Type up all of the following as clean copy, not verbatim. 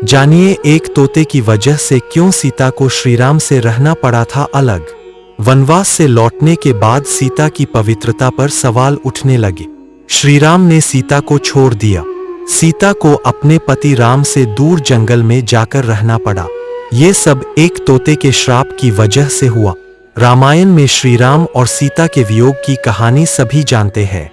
जानिए एक तोते की वजह से क्यों सीता को श्रीराम से रहना पड़ा था अलग। वनवास से लौटने के बाद सीता की पवित्रता पर सवाल उठने लगे। श्रीराम ने सीता को छोड़ दिया। सीता को अपने पति राम से दूर जंगल में जाकर रहना पड़ा। ये सब एक तोते के श्राप की वजह से हुआ। रामायण में श्रीराम और सीता के वियोग की कहानी सभी जानते हैं।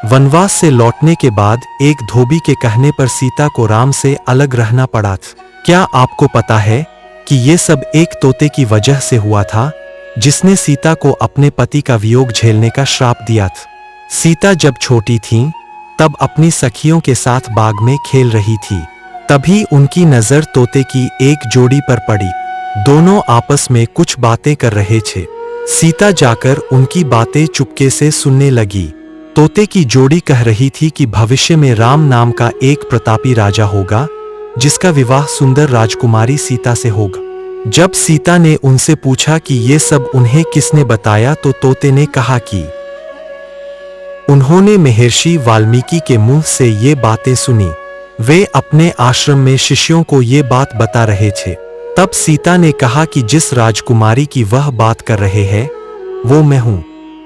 वनवास से लौटने के बाद एक धोबी के कहने पर सीता को राम से अलग रहना पड़ा था। क्या आपको पता है कि ये सब एक तोते की वजह से हुआ था, जिसने सीता को अपने पति का वियोग झेलने का श्राप दिया था। सीता जब छोटी थीं, तब अपनी सखियों के साथ बाग में खेल रही थी। तभी उनकी नजर तोते की एक जोड़ी पर पड़ी। दोनों आपस में कुछ बातें कर रहे थे। सीता जाकर उनकी बातें चुपके से सुनने लगी। तोते की जोड़ी कह रही थी कि भविष्य में राम नाम का एक प्रतापी राजा होगा, जिसका विवाह सुंदर राजकुमारी सीता से होगा। जब सीता ने उनसे पूछा कि ये सब उन्हें किसने बताया, तो तोते ने कहा कि उन्होंने महर्षि वाल्मीकि के मुंह से ये बातें सुनी। वे अपने आश्रम में शिष्यों को ये बात बता रहे थे। तब सीता ने कहा कि जिस राजकुमारी की वह बात कर रहे हैं, वो मैं हूं।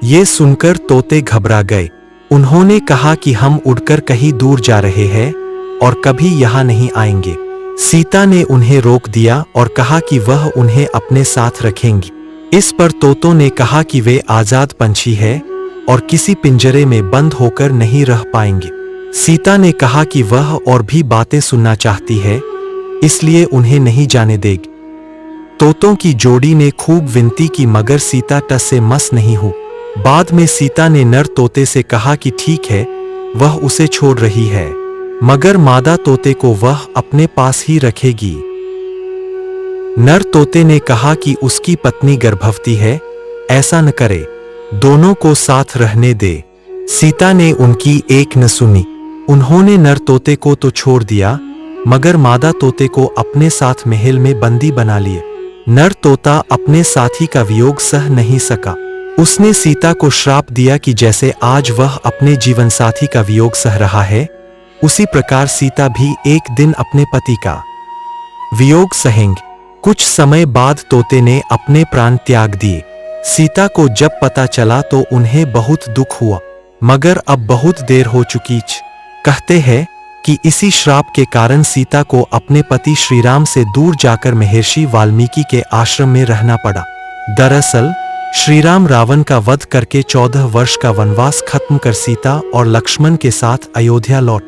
ये सुनकर तोते घबरा गए। उन्होंने कहा कि हम उड़कर कहीं दूर जा रहे हैं और कभी यहाँ नहीं आएंगे। सीता ने उन्हें रोक दिया और कहा कि वह उन्हें अपने साथ रखेंगी। इस पर तोतों ने कहा कि वे आजाद पंछी हैं और किसी पिंजरे में बंद होकर नहीं रह पाएंगे। सीता ने कहा कि वह और भी बातें सुनना चाहती है, इसलिए उन्हें नहीं जाने देगी। तोतों की जोड़ी ने खूब विनती की, मगर सीता टस से मस नहीं हुई। बाद में सीता ने नर तोते से कहा कि ठीक है, वह उसे छोड़ रही है, मगर मादा तोते को वह अपने पास ही रखेगी। नर तोते ने कहा कि उसकी पत्नी गर्भवती है, ऐसा न करे, दोनों को साथ रहने दे। सीता ने उनकी एक न सुनी। उन्होंने नर तोते को तो छोड़ दिया, मगर मादा तोते को अपने साथ महल में बंदी बना लिए। नर तोता अपने साथी का वियोग सह नहीं सका। उसने सीता को श्राप दिया कि जैसे आज वह अपने जीवन साथी का वियोग सह रहा है, उसी प्रकार सीता भी एक दिन अपने पति का वियोग सहेंगे। कुछ समय बाद तोते ने अपने प्राण त्याग दिए। सीता को जब पता चला तो उन्हें बहुत दुख हुआ, मगर अब बहुत देर हो चुकी। कहते हैं कि इसी श्राप के कारण सीता को अपने पति श्रीराम से दूर जाकर महर्षि वाल्मीकि के आश्रम में रहना पड़ा। दरअसल श्रीराम रावण का वध करके 14 वर्ष का वनवास खत्म कर सीता और लक्ष्मण के साथ अयोध्या लौट।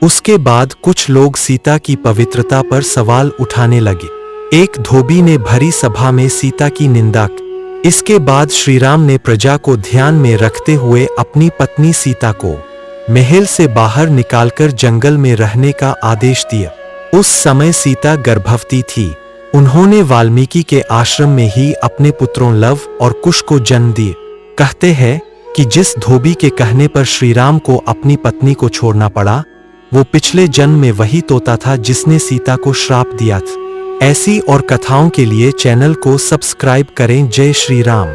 उसके बाद कुछ लोग सीता की पवित्रता पर सवाल उठाने लगे। एक धोबी ने भरी सभा में सीता की निंदा की। इसके बाद श्रीराम ने प्रजा को ध्यान में रखते हुए अपनी पत्नी सीता को महल से बाहर निकालकर जंगल में रहने का आदेश दिया। उस समय सीता गर्भवती थी। उन्होंने वाल्मीकि के आश्रम में ही अपने पुत्रों लव और कुश को जन्म दिए। कहते हैं कि जिस धोबी के कहने पर श्रीराम को अपनी पत्नी को छोड़ना पड़ा, वो पिछले जन्म में वही तोता था जिसने सीता को श्राप दिया था। ऐसी और कथाओं के लिए चैनल को सब्सक्राइब करें। जय श्री राम।